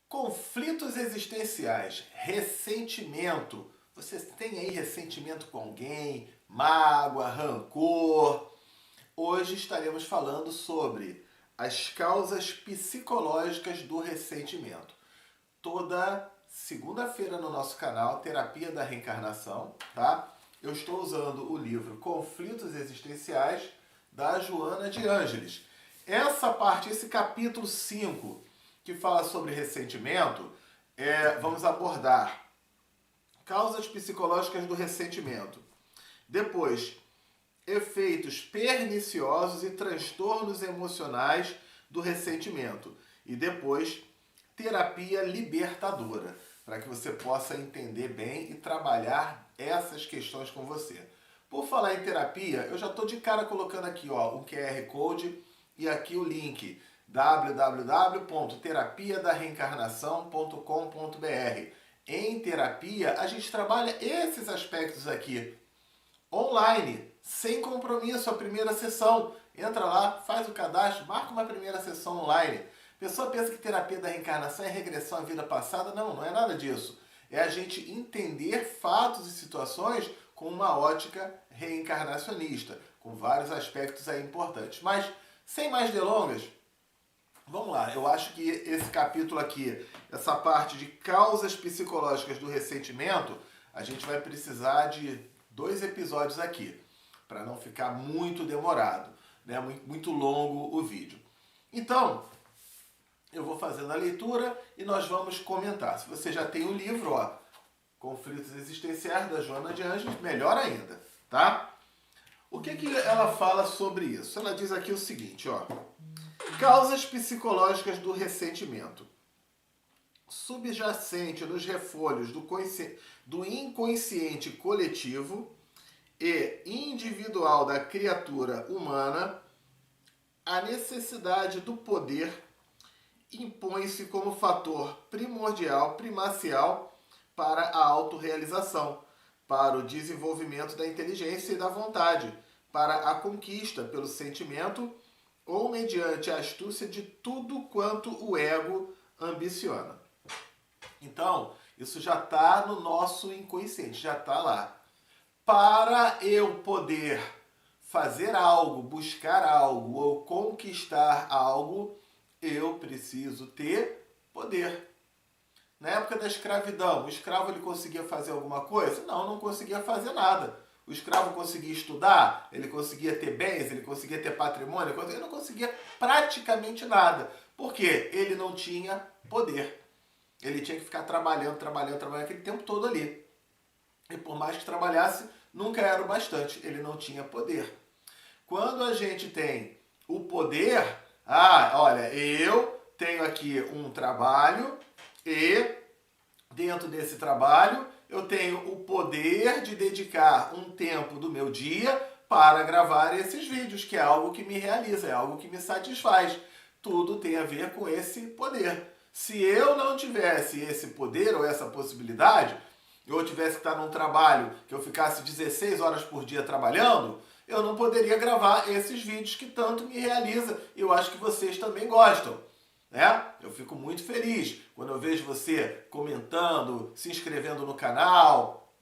Conflitos existenciais, ressentimento. Você tem aí ressentimento com alguém, mágoa, rancor? Hoje estaremos falando sobre as causas psicológicas do ressentimento. Toda segunda-feira no nosso canal, Terapia da Reencarnação, tá? Eu estou usando o livro Conflitos Existenciais, da Joana de Ângeles. Essa parte, esse capítulo 5, que fala sobre ressentimento, vamos abordar causas psicológicas do ressentimento. Depois, efeitos perniciosos e transtornos emocionais do ressentimento. E depois, terapia libertadora, para que você possa entender bem e trabalhar essas questões com você. Por falar em terapia, eu já estou de cara colocando aqui um QR Code e aqui o link www.terapiadareencarnação.com.br. Em terapia, a gente trabalha esses aspectos aqui, online, sem compromisso, a primeira sessão. Entra lá, faz o cadastro, marca uma primeira sessão online. A pessoa pensa que terapia da reencarnação é regressão à vida passada. Não, não é nada disso. É a gente entender fatos e situações com uma ótica reencarnacionista, com vários aspectos aí importantes. Mas, sem mais delongas, vamos lá. Eu acho que esse capítulo aqui, essa parte de causas psicológicas do ressentimento, a gente vai precisar de 2 episódios aqui, para não ficar muito demorado, né? Muito longo o vídeo. Então, eu vou fazendo a leitura e nós vamos comentar. Se você já tem o livro, Conflitos Existenciais, da Joana de Ângeles, melhor ainda, tá? O que ela fala sobre isso? Ela diz aqui o seguinte, causas psicológicas do ressentimento. Subjacente nos refolhos do inconsciente coletivo e individual da criatura humana, a necessidade do poder impõe-se como fator primordial, primacial para a autorrealização, para o desenvolvimento da inteligência e da vontade, para a conquista pelo sentimento ou mediante a astúcia de tudo quanto o ego ambiciona. Então, isso já está no nosso inconsciente, já está lá. Para eu poder fazer algo, buscar algo ou conquistar algo, eu preciso ter poder. Na época da escravidão, o escravo ele conseguia fazer alguma coisa? Não conseguia fazer nada. O escravo conseguia estudar, ele conseguia ter bens, ele conseguia ter patrimônio, ele não conseguia praticamente nada. Por quê? Ele não tinha poder. Ele tinha que ficar trabalhando aquele tempo todo ali. E por mais que trabalhasse, nunca era o bastante. Ele não tinha poder. Quando a gente tem o poder, olha, eu tenho aqui um trabalho e dentro desse trabalho eu tenho o poder de dedicar um tempo do meu dia para gravar esses vídeos, que é algo que me realiza, é algo que me satisfaz. Tudo tem a ver com esse poder. Se eu não tivesse esse poder ou essa possibilidade, eu tivesse que estar num trabalho que eu ficasse 16 horas por dia trabalhando, eu não poderia gravar esses vídeos que tanto me realiza. E eu acho que vocês também gostam, né? Eu fico muito feliz quando eu vejo você comentando, se inscrevendo no canal,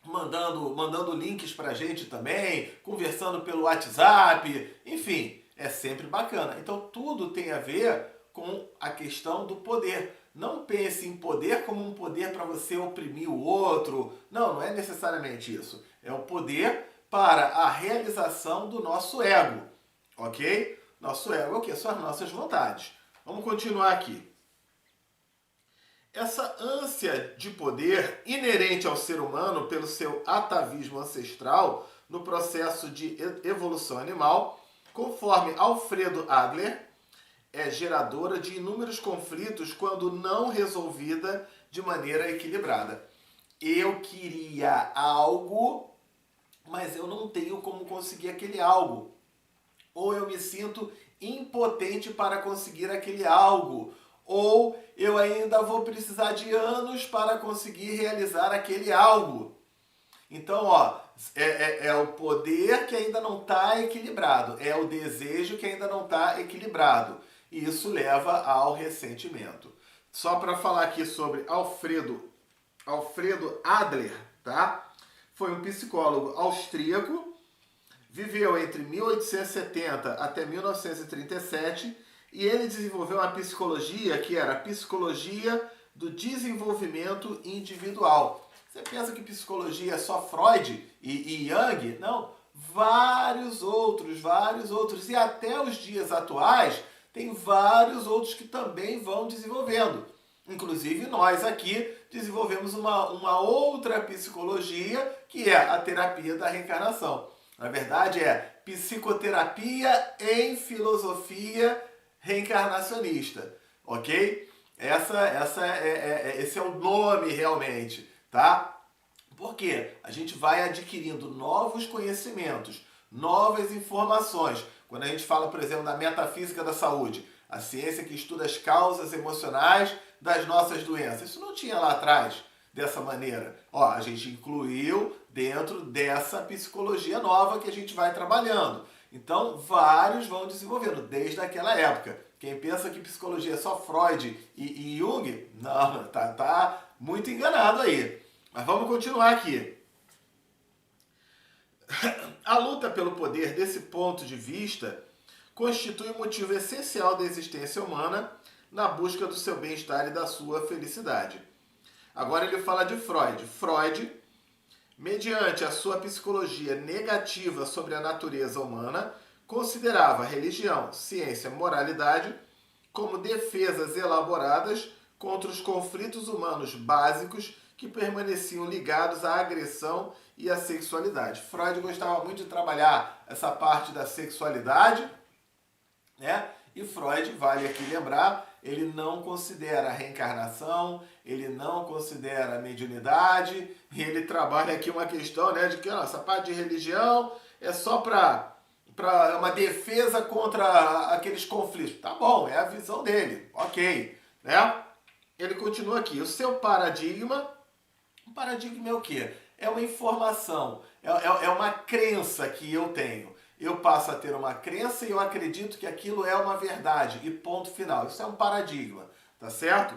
mandando links pra gente também, conversando pelo WhatsApp, enfim, é sempre bacana. Então tudo tem a ver com a questão do poder. Não pense em poder como um poder para você oprimir o outro. Não é necessariamente isso. É o poder para a realização do nosso ego, ok? Nosso ego é o quê? São as nossas vontades. Vamos continuar aqui. Essa ânsia de poder inerente ao ser humano pelo seu atavismo ancestral no processo de evolução animal, conforme Alfredo Adler, é geradora de inúmeros conflitos quando não resolvida de maneira equilibrada. Eu queria algo, mas eu não tenho como conseguir aquele algo. Ou eu me sinto impotente para conseguir aquele algo. Ou eu ainda vou precisar de anos para conseguir realizar aquele algo. Então, é o poder que ainda não está equilibrado. É o desejo que ainda não está equilibrado. E isso leva ao ressentimento. só para falar aqui sobre Alfredo Adler, tá? Foi um psicólogo austríaco, viveu entre 1870 até 1937 e ele desenvolveu uma psicologia que era a psicologia do desenvolvimento individual. Você pensa que psicologia é só Freud e Jung? Não, vários outros. E até os dias atuais, tem vários outros que também vão desenvolvendo. Inclusive nós aqui desenvolvemos uma outra psicologia, que é a terapia da reencarnação. Na verdade é psicoterapia em filosofia reencarnacionista, ok? Esse é o nome realmente, tá? Porque a gente vai adquirindo novos conhecimentos, novas informações. Quando a gente fala, por exemplo, da metafísica da saúde, a ciência que estuda as causas emocionais das nossas doenças. Isso não tinha lá atrás dessa maneira. Ó, a gente incluiu dentro dessa psicologia nova que a gente vai trabalhando. Então, vários vão desenvolvendo desde aquela época. Quem pensa que psicologia é só Freud e Jung, não, tá muito enganado aí. Mas vamos continuar aqui. A luta pelo poder, desse ponto de vista, constitui um motivo essencial da existência humana na busca do seu bem-estar e da sua felicidade. Agora ele fala de Freud. Freud, mediante a sua psicologia negativa sobre a natureza humana, considerava religião, ciência, moralidade como defesas elaboradas contra os conflitos humanos básicos que permaneciam ligados à agressão e à sexualidade. Freud gostava muito de trabalhar essa parte da sexualidade, né? E Freud, vale aqui lembrar, ele não considera a reencarnação, ele não considera a mediunidade, e ele trabalha aqui uma questão, né, de que essa parte de religião é só para uma defesa contra aqueles conflitos. Tá bom, é a visão dele, ok, né? Ele continua aqui, o seu paradigma, o paradigma é o quê? É uma informação, é uma crença que eu tenho. Eu passo a ter uma crença e eu acredito que aquilo é uma verdade e ponto final. Isso é um paradigma, tá certo?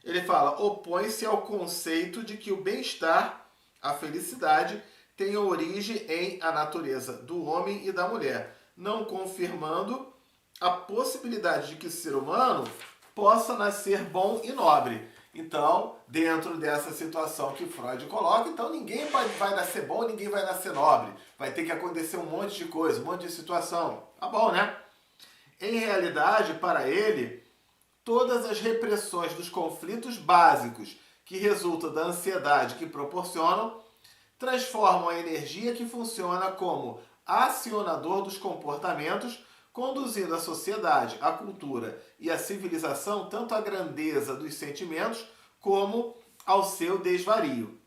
Ele fala, opõe-se ao conceito de que o bem-estar, a felicidade, tem origem em a natureza do homem e da mulher, não confirmando a possibilidade de que o ser humano possa nascer bom e nobre. Então, dentro dessa situação que Freud coloca, então ninguém vai nascer bom, ninguém vai nascer nobre. Vai ter que acontecer um monte de coisa, um monte de situação. Tá bom, né? Em realidade, para ele, todas as repressões dos conflitos básicos que resultam da ansiedade que proporcionam, transformam a energia que funciona como acionador dos comportamentos, conduzindo a sociedade, a cultura e a civilização tanto à grandeza dos sentimentos como ao seu desvario.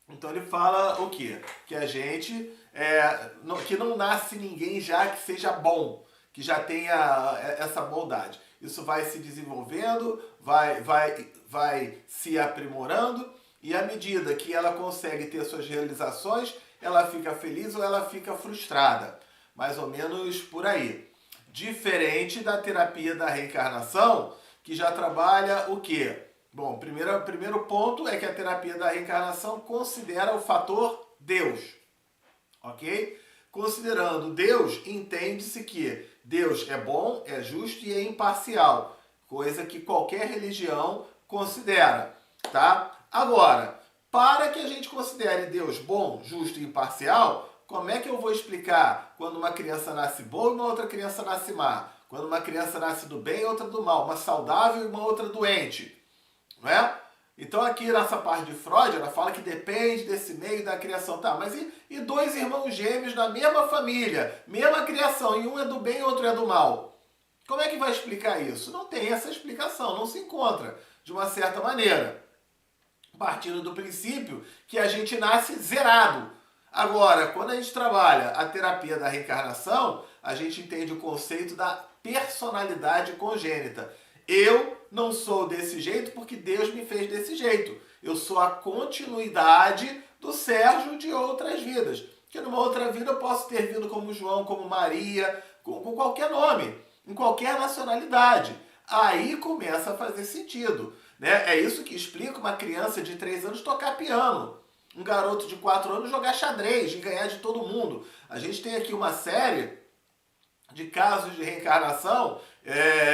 Então ele fala o quê? Que a gente, que não nasce ninguém já que seja bom, que já tenha essa bondade. Isso vai se desenvolvendo, vai se aprimorando e à medida que ela consegue ter suas realizações, ela fica feliz ou ela fica frustrada. Mais ou menos por aí. Diferente da terapia da reencarnação, que já trabalha o quê? Bom, primeiro ponto é que a terapia da reencarnação considera o fator Deus, ok? Considerando Deus, entende-se que Deus é bom, é justo e é imparcial, coisa que qualquer religião considera, tá? Agora, para que a gente considere Deus bom, justo e imparcial, como é que eu vou explicar quando uma criança nasce boa e uma outra criança nasce má? Quando uma criança nasce do bem e outra do mal, uma saudável e uma outra doente, não é? Então aqui nessa parte de Freud, ela fala que depende desse meio da criação. Tá, mas e dois irmãos gêmeos da mesma família, mesma criação, e um é do bem e outro é do mal? Como é que vai explicar isso? Não tem essa explicação, não se encontra de uma certa maneira. Partindo do princípio que a gente nasce zerado. Agora, quando a gente trabalha a terapia da reencarnação, a gente entende o conceito da personalidade congênita. Eu não sou desse jeito porque Deus me fez desse jeito. Eu sou a continuidade do Sérgio de outras vidas. Que numa outra vida eu posso ter vindo como João, como Maria, com qualquer nome, em qualquer nacionalidade. aí começa a fazer sentido, né? É isso que explica uma criança de 3 anos tocar piano, um garoto de 4 anos jogar xadrez e ganhar de todo mundo. A gente tem aqui uma série de casos de reencarnação,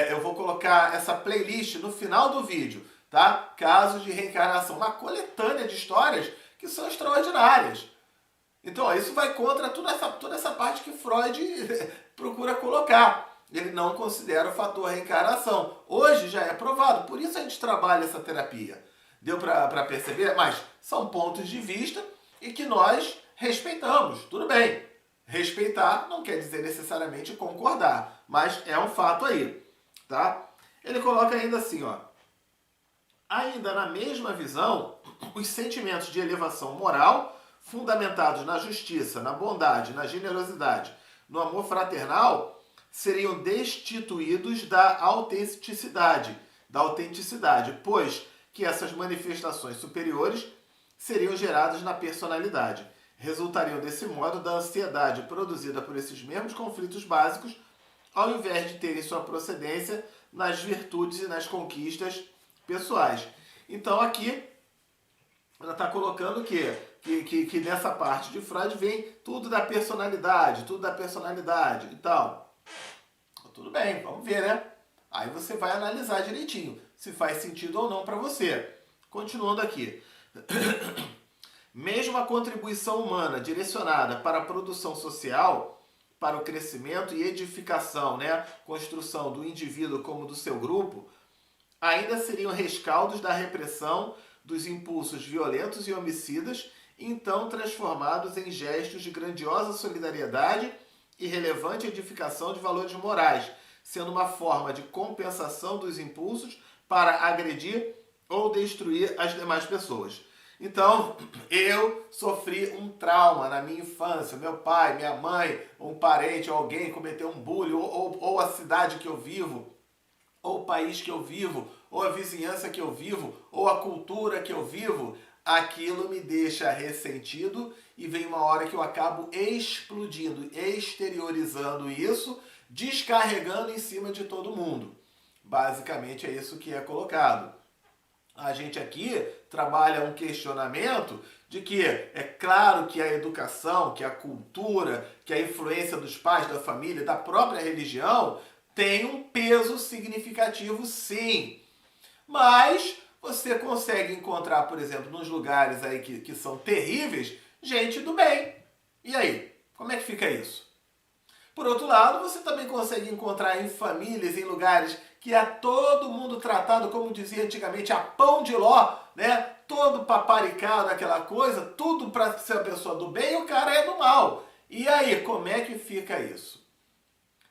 eu vou colocar essa playlist no final do vídeo, tá? Casos de reencarnação, uma coletânea de histórias que são extraordinárias. Então, ó, isso vai contra toda essa parte que Freud procura colocar. Ele não considera o fator reencarnação. Hoje já é provado, por isso a gente trabalha essa terapia. Deu para perceber? Mas são pontos de vista e que nós respeitamos, tudo bem. Respeitar não quer dizer necessariamente concordar, mas é um fato aí, tá? Ele coloca ainda assim, ó. Ainda na mesma visão, os sentimentos de elevação moral, fundamentados na justiça, na bondade, na generosidade, no amor fraternal, seriam destituídos da autenticidade, pois que essas manifestações superiores seriam geradas na personalidade. Resultariam desse modo da ansiedade produzida por esses mesmos conflitos básicos, ao invés de terem sua procedência nas virtudes e nas conquistas pessoais. Então aqui ela está colocando que nessa parte de Freud vem tudo da personalidade e tal. Tudo bem, vamos ver, né? Aí você vai analisar direitinho se faz sentido ou não para você. Continuando aqui. Mesmo a contribuição humana direcionada para a produção social, para o crescimento e edificação, né, construção do indivíduo como do seu grupo, ainda seriam rescaldos da repressão dos impulsos violentos e homicidas, então transformados em gestos de grandiosa solidariedade e relevante edificação de valores morais, sendo uma forma de compensação dos impulsos para agredir ou destruir as demais pessoas. Então, eu sofri um trauma na minha infância. Meu pai, minha mãe, um parente, alguém cometeu um bullying, ou a cidade que eu vivo, ou o país que eu vivo, ou a vizinhança que eu vivo, ou a cultura que eu vivo. Aquilo me deixa ressentido e vem uma hora que eu acabo explodindo, exteriorizando isso, descarregando em cima de todo mundo. Basicamente é isso que é colocado. A gente aqui trabalha um questionamento de que é claro que a educação, que a cultura, que a influência dos pais, da família, da própria religião tem um peso significativo, sim. Mas você consegue encontrar, por exemplo, nos lugares aí que são terríveis, gente do bem. E aí, como é que fica isso? Por outro lado, você também consegue encontrar em famílias, em lugares que é todo mundo tratado, como dizia antigamente, a pão de ló, né? Todo paparicado, aquela coisa, tudo para ser a pessoa do bem e o cara é do mal. E aí, como é que fica isso?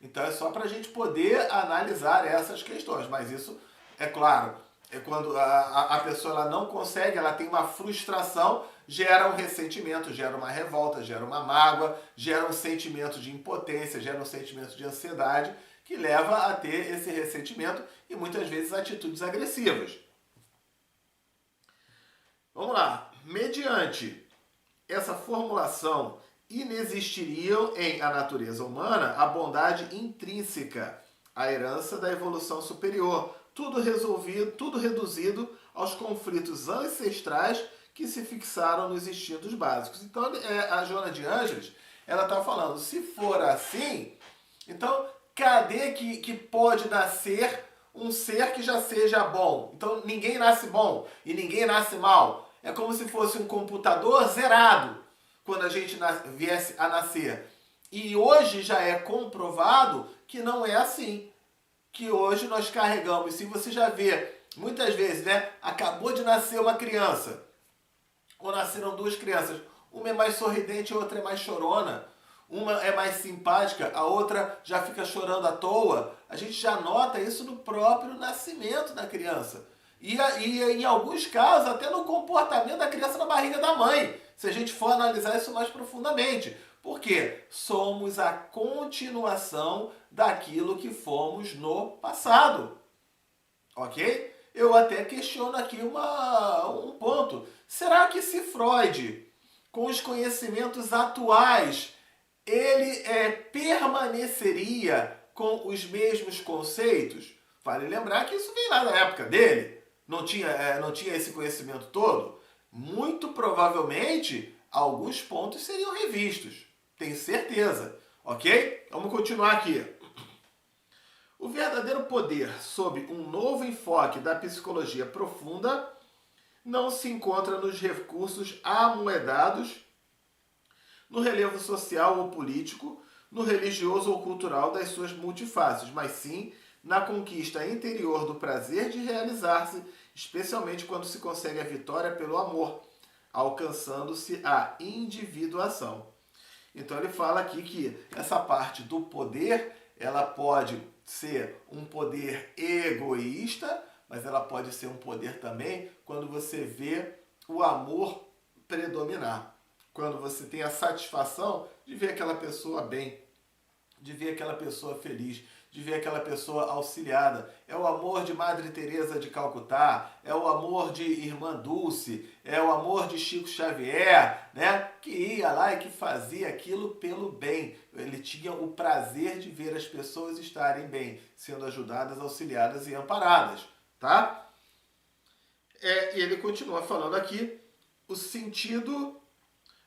Então é só para a gente poder analisar essas questões, mas isso, é claro, é quando a pessoa ela não consegue, ela tem uma frustração, gera um ressentimento, gera uma revolta, gera uma mágoa, gera um sentimento de impotência, gera um sentimento de ansiedade, que leva a ter esse ressentimento e muitas vezes atitudes agressivas. Vamos lá. Mediante essa formulação, inexistiriam em a natureza humana a bondade intrínseca, a herança da evolução superior, tudo resolvido, tudo reduzido aos conflitos ancestrais que se fixaram nos instintos básicos. Então, a Joana de Ângeles, ela está falando, se for assim, então, cadê que pode nascer um ser que já seja bom? Então, ninguém nasce bom e ninguém nasce mal. É como se fosse um computador zerado quando a gente viesse a nascer. E hoje já é comprovado que não é assim. Que hoje nós carregamos, se você já vê, muitas vezes, né? Acabou de nascer uma criança, ou nasceram duas crianças, uma é mais sorridente, a outra é mais chorona, uma é mais simpática, a outra já fica chorando à toa. A gente já nota isso no próprio nascimento da criança. E em alguns casos, até no comportamento da criança na barriga da mãe, se a gente for analisar isso mais profundamente. Porque somos a continuação daquilo que fomos no passado. Ok? Eu até questiono aqui um ponto. Será que se Freud, com os conhecimentos atuais, ele permaneceria com os mesmos conceitos? Vale lembrar que isso vem lá da época dele. Não tinha esse conhecimento todo. Muito provavelmente, alguns pontos seriam revistos. Tenho certeza. Ok? Vamos continuar aqui. O verdadeiro poder, sob um novo enfoque da psicologia profunda, não se encontra nos recursos amoedados, no relevo social ou político, no religioso ou cultural das suas multifaces, mas sim na conquista interior do prazer de realizar-se, especialmente quando se consegue a vitória pelo amor, alcançando-se a individuação. Então ele fala aqui que essa parte do poder, ela pode ser um poder egoísta, mas ela pode ser um poder também quando você vê o amor predominar. Quando você tem a satisfação de ver aquela pessoa bem, de ver aquela pessoa feliz, de ver aquela pessoa auxiliada. É o amor de Madre Teresa de Calcutá, é o amor de Irmã Dulce, é o amor de Chico Xavier, né? Que ia lá e que fazia aquilo pelo bem. Ele tinha o prazer de ver as pessoas estarem bem, sendo ajudadas, auxiliadas e amparadas, tá? E ele continua falando aqui o sentido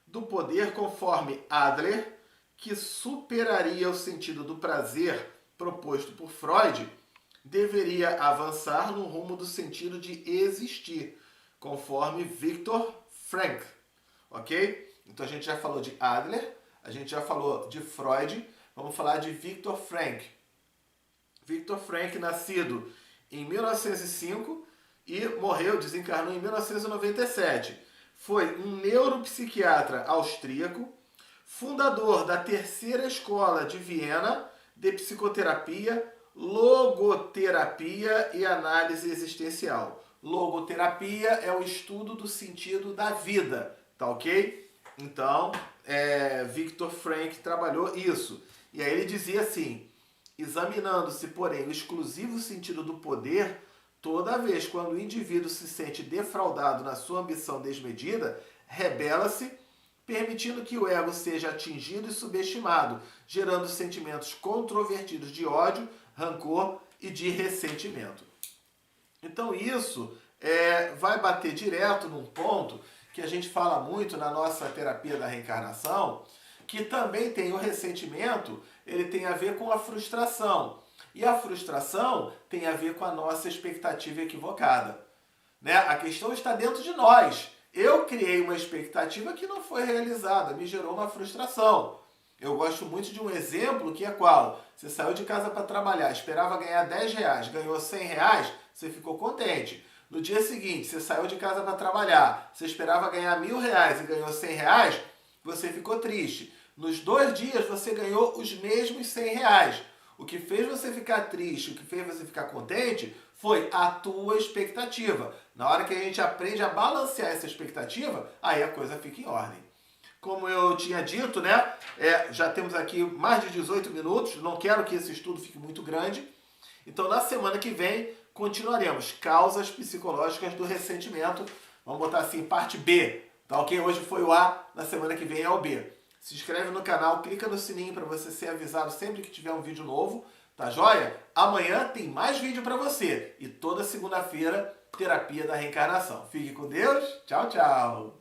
do poder conforme Adler, que superaria o sentido do prazer proposto por Freud, deveria avançar no rumo do sentido de existir, conforme Viktor Frankl, ok? Então a gente já falou de Adler, a gente já falou de Freud, vamos falar de Viktor Frankl. Viktor Frankl, nascido em 1905 e morreu, desencarnou em 1997. Foi um neuropsiquiatra austríaco, fundador da terceira escola de Viena de psicoterapia, logoterapia e análise existencial. Logoterapia é o estudo do sentido da vida, tá ok? Então, Viktor Frankl trabalhou isso. E aí ele dizia assim, examinando-se, porém, o exclusivo sentido do poder, toda vez quando o indivíduo se sente defraudado na sua ambição desmedida, rebela-se, permitindo que o ego seja atingido e subestimado, gerando sentimentos controvertidos de ódio, rancor e de ressentimento. Então isso vai bater direto num ponto que a gente fala muito na nossa terapia da reencarnação, que também tem o ressentimento, ele tem a ver com a frustração. E a frustração tem a ver com a nossa expectativa equivocada, né? A questão está dentro de nós. Eu criei uma expectativa que não foi realizada, me gerou uma frustração. Eu gosto muito de um exemplo que é qual? Você saiu de casa para trabalhar, esperava ganhar 10 reais, ganhou 100 reais, você ficou contente. No dia seguinte, você saiu de casa para trabalhar, você esperava ganhar 1.000 reais e ganhou 100 reais, você ficou triste. Nos 2 dias, você ganhou os mesmos 100 reais. O que fez você ficar triste, o que fez você ficar contente, foi a tua expectativa. Na hora que a gente aprende a balancear essa expectativa, aí a coisa fica em ordem. Como eu tinha dito, né? Já temos aqui mais de 18 minutos, não quero que esse estudo fique muito grande. Então, na semana que vem, continuaremos. Causas psicológicas do ressentimento. Vamos botar assim, parte B. Tá ok? Hoje foi o A, na semana que vem é o B. Se inscreve no canal, clica no sininho para você ser avisado sempre que tiver um vídeo novo. Tá joia? Amanhã tem mais vídeo para você. E toda segunda-feira, terapia da reencarnação. Fique com Deus. Tchau, tchau.